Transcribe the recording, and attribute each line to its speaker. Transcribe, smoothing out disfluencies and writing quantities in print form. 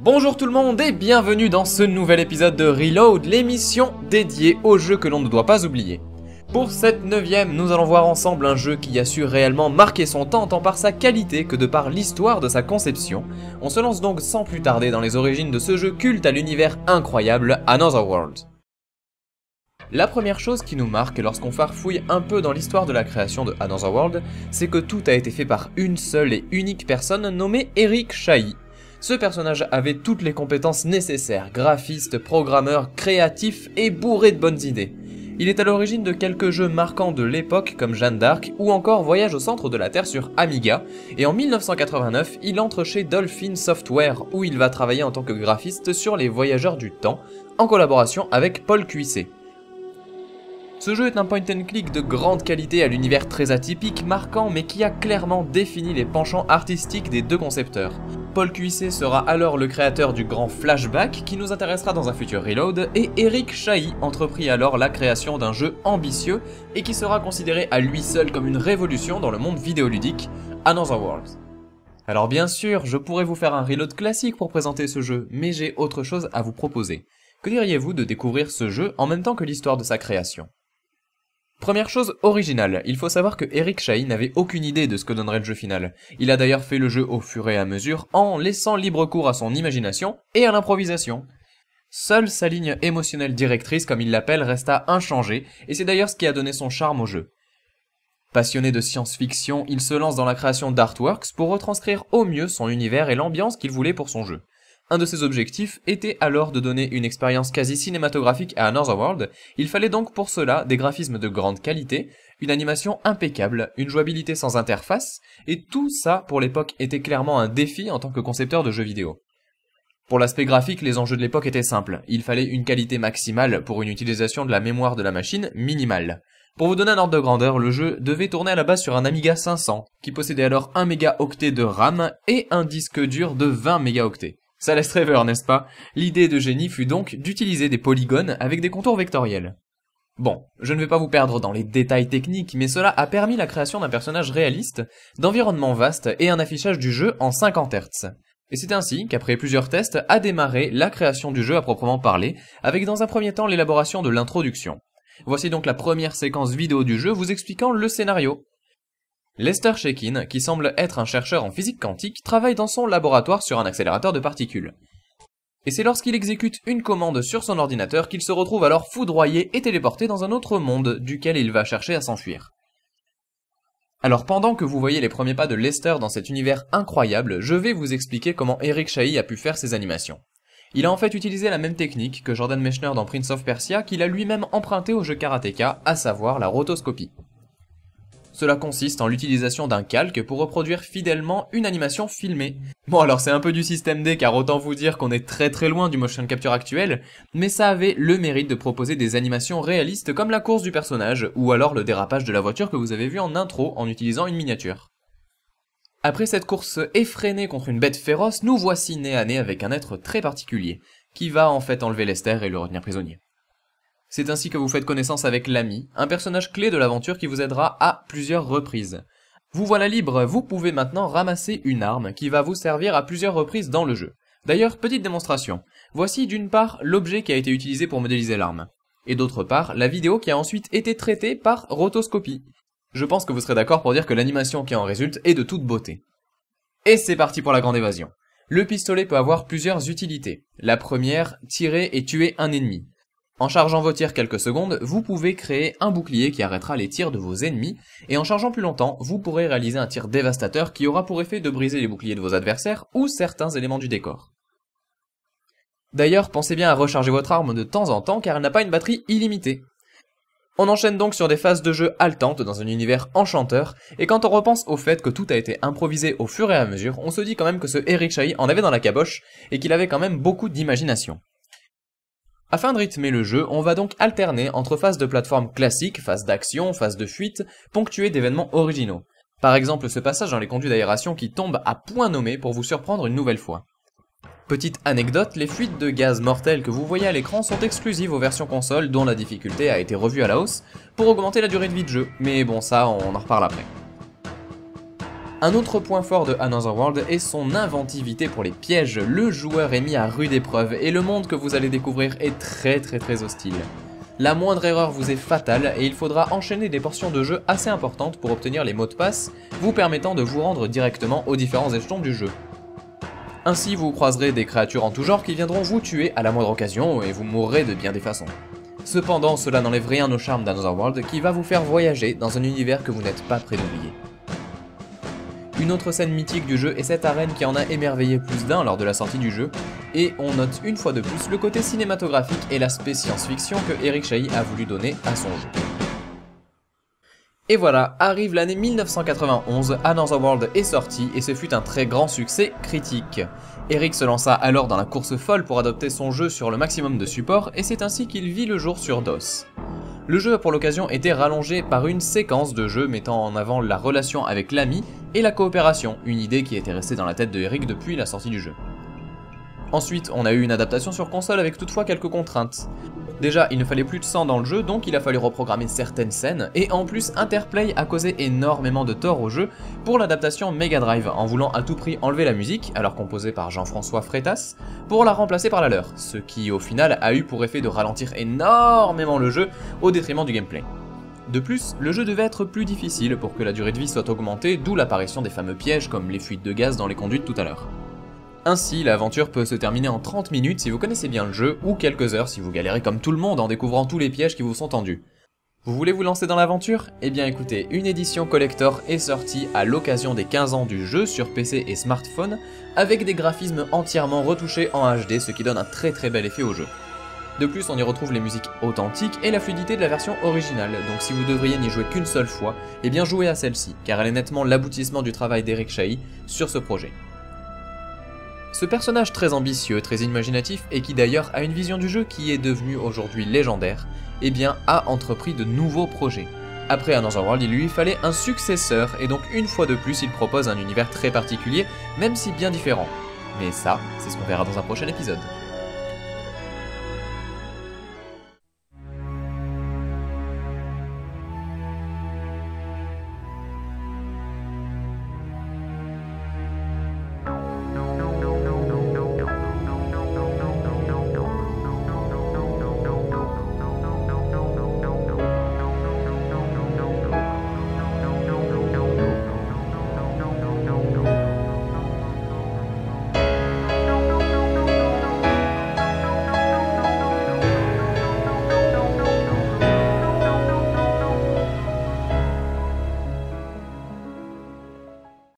Speaker 1: Bonjour tout le monde et bienvenue dans ce nouvel épisode de Reload, l'émission dédiée aux jeux que l'on ne doit pas oublier. Pour cette 9ème, nous allons voir ensemble un jeu qui a su réellement marquer son temps tant par sa qualité que de par l'histoire de sa conception. On se lance donc sans plus tarder dans les origines de ce jeu culte à l'univers incroyable Another World. La première chose qui nous marque lorsqu'on farfouille un peu dans l'histoire de la création de Another World, c'est que tout a été fait par une seule et unique personne nommée Eric Chahi. Ce personnage avait toutes les compétences nécessaires, graphiste, programmeur, créatif et bourré de bonnes idées. Il est à l'origine de quelques jeux marquants de l'époque comme Jeanne d'Arc ou encore Voyage au centre de la Terre sur Amiga, et en 1989, il entre chez Dolphin Software où il va travailler en tant que graphiste sur les Voyageurs du Temps, en collaboration avec Paul Cuisset. Ce jeu est un point and click de grande qualité à l'univers très atypique, marquant mais qui a clairement défini les penchants artistiques des deux concepteurs. Paul Cuisset sera alors le créateur du grand Flashback qui nous intéressera dans un futur Reload, et Eric Chahi entreprit alors la création d'un jeu ambitieux et qui sera considéré à lui seul comme une révolution dans le monde vidéoludique, Another World. Alors bien sûr, je pourrais vous faire un Reload classique pour présenter ce jeu, mais j'ai autre chose à vous proposer. Que diriez-vous de découvrir ce jeu en même temps que l'histoire de sa création ? Première chose originale, il faut savoir que Eric Chahi n'avait aucune idée de ce que donnerait le jeu final. Il a d'ailleurs fait le jeu au fur et à mesure, en laissant libre cours à son imagination et à l'improvisation. Seule sa ligne émotionnelle directrice, comme il l'appelle, resta inchangée, et c'est d'ailleurs ce qui a donné son charme au jeu. Passionné de science-fiction, il se lance dans la création d'artworks pour retranscrire au mieux son univers et l'ambiance qu'il voulait pour son jeu. Un de ses objectifs était alors de donner une expérience quasi cinématographique à Another World. Il fallait donc pour cela des graphismes de grande qualité, une animation impeccable, une jouabilité sans interface, et tout ça pour l'époque était clairement un défi en tant que concepteur de jeux vidéo. Pour l'aspect graphique, les enjeux de l'époque étaient simples. Il fallait une qualité maximale pour une utilisation de la mémoire de la machine minimale. Pour vous donner un ordre de grandeur, le jeu devait tourner à la base sur un Amiga 500, qui possédait alors 1 mégaoctet de RAM et un disque dur de 20 mégaoctets. Ça laisse rêveur, n'est-ce pas? L'idée de génie fut donc d'utiliser des polygones avec des contours vectoriels. Bon, je ne vais pas vous perdre dans les détails techniques, mais cela a permis la création d'un personnage réaliste, d'environnements vastes et un affichage du jeu en 50 Hz. Et c'est ainsi qu'après plusieurs tests a démarré la création du jeu à proprement parler, avec dans un premier temps l'élaboration de l'introduction. Voici donc la première séquence vidéo du jeu vous expliquant le scénario. Lester Shekin, qui semble être un chercheur en physique quantique, travaille dans son laboratoire sur un accélérateur de particules. Et c'est lorsqu'il exécute une commande sur son ordinateur qu'il se retrouve alors foudroyé et téléporté dans un autre monde duquel il va chercher à s'enfuir. Alors pendant que vous voyez les premiers pas de Lester dans cet univers incroyable, je vais vous expliquer comment Eric Chahi a pu faire ses animations. Il a en fait utilisé la même technique que Jordan Mechner dans Prince of Persia qu'il a lui-même emprunté au jeu Karateka, à savoir la rotoscopie. Cela consiste en l'utilisation d'un calque pour reproduire fidèlement une animation filmée. Bon alors c'est un peu du système D car autant vous dire qu'on est très loin du motion capture actuel, mais ça avait le mérite de proposer des animations réalistes comme la course du personnage, ou alors le dérapage de la voiture que vous avez vu en intro en utilisant une miniature. Après cette course effrénée contre une bête féroce, nous voici nez à nez avec un être très particulier, qui va en fait enlever Lester et le retenir prisonnier. C'est ainsi que vous faites connaissance avec l'ami, un personnage clé de l'aventure qui vous aidera à plusieurs reprises. Vous voilà libre, vous pouvez maintenant ramasser une arme qui va vous servir à plusieurs reprises dans le jeu. D'ailleurs, petite démonstration. Voici d'une part l'objet qui a été utilisé pour modéliser l'arme, et d'autre part la vidéo qui a ensuite été traitée par rotoscopie. Je pense que vous serez d'accord pour dire que l'animation qui en résulte est de toute beauté. Et c'est parti pour la grande évasion. Le pistolet peut avoir plusieurs utilités. La première, tirer et tuer un ennemi. En chargeant vos tirs quelques secondes, vous pouvez créer un bouclier qui arrêtera les tirs de vos ennemis, et en chargeant plus longtemps, vous pourrez réaliser un tir dévastateur qui aura pour effet de briser les boucliers de vos adversaires ou certains éléments du décor. D'ailleurs, pensez bien à recharger votre arme de temps en temps car elle n'a pas une batterie illimitée. On enchaîne donc sur des phases de jeu haletantes dans un univers enchanteur, et quand on repense au fait que tout a été improvisé au fur et à mesure, on se dit quand même que ce Eric Chahi en avait dans la caboche, et qu'il avait quand même beaucoup d'imagination. Afin de rythmer le jeu, on va donc alterner entre phases de plateforme classiques, phases d'action, phases de fuite, ponctuées d'événements originaux. Par exemple ce passage dans les conduits d'aération qui tombe à point nommé pour vous surprendre une nouvelle fois. Petite anecdote, les fuites de gaz mortelles que vous voyez à l'écran sont exclusives aux versions console dont la difficulté a été revue à la hausse pour augmenter la durée de vie de jeu, mais bon ça on en reparle après. Un autre point fort de Another World est son inventivité pour les pièges. Le joueur est mis à rude épreuve et le monde que vous allez découvrir est très hostile. La moindre erreur vous est fatale et il faudra enchaîner des portions de jeu assez importantes pour obtenir les mots de passe vous permettant de vous rendre directement aux différents échelons du jeu. Ainsi vous croiserez des créatures en tout genre qui viendront vous tuer à la moindre occasion et vous mourrez de bien des façons. Cependant, cela n'enlève rien au charme d'Another World qui va vous faire voyager dans un univers que vous n'êtes pas prêt d'oublier. Une autre scène mythique du jeu est cette arène qui en a émerveillé plus d'un lors de la sortie du jeu, et on note une fois de plus le côté cinématographique et l'aspect science-fiction que Eric Chahi a voulu donner à son jeu. Et voilà, arrive l'année 1991, Another World est sorti et ce fut un très grand succès critique. Eric se lança alors dans la course folle pour adopter son jeu sur le maximum de supports et c'est ainsi qu'il vit le jour sur DOS. Le jeu a pour l'occasion été rallongé par une séquence de jeu mettant en avant la relation avec l'ami et la coopération, une idée qui était restée dans la tête de Eric depuis la sortie du jeu. Ensuite, on a eu une adaptation sur console avec toutefois quelques contraintes. Déjà, il ne fallait plus de sang dans le jeu, donc il a fallu reprogrammer certaines scènes, et en plus, Interplay a causé énormément de tort au jeu pour l'adaptation Mega Drive, en voulant à tout prix enlever la musique, alors composée par Jean-François Freitas, pour la remplacer par la leur, ce qui au final a eu pour effet de ralentir énormément le jeu au détriment du gameplay. De plus, le jeu devait être plus difficile pour que la durée de vie soit augmentée, d'où l'apparition des fameux pièges comme les fuites de gaz dans les conduites tout à l'heure. Ainsi, l'aventure peut se terminer en 30 minutes si vous connaissez bien le jeu, ou quelques heures si vous galérez comme tout le monde en découvrant tous les pièges qui vous sont tendus. Vous voulez vous lancer dans l'aventure? Eh bien écoutez, une édition collector est sortie à l'occasion des 15 ans du jeu sur PC et smartphone, avec des graphismes entièrement retouchés en HD, ce qui donne un très bel effet au jeu. De plus, on y retrouve les musiques authentiques et la fluidité de la version originale, donc si vous devriez n'y jouer qu'une seule fois, eh bien jouez à celle-ci, car elle est nettement l'aboutissement du travail d'Eric Chahi sur ce projet. Ce personnage très ambitieux, très imaginatif et qui d'ailleurs a une vision du jeu qui est devenue aujourd'hui légendaire, eh bien a entrepris de nouveaux projets. Après Another World, il lui fallait un successeur et donc une fois de plus il propose un univers très particulier, même si bien différent. Mais ça, c'est ce qu'on verra dans un prochain épisode.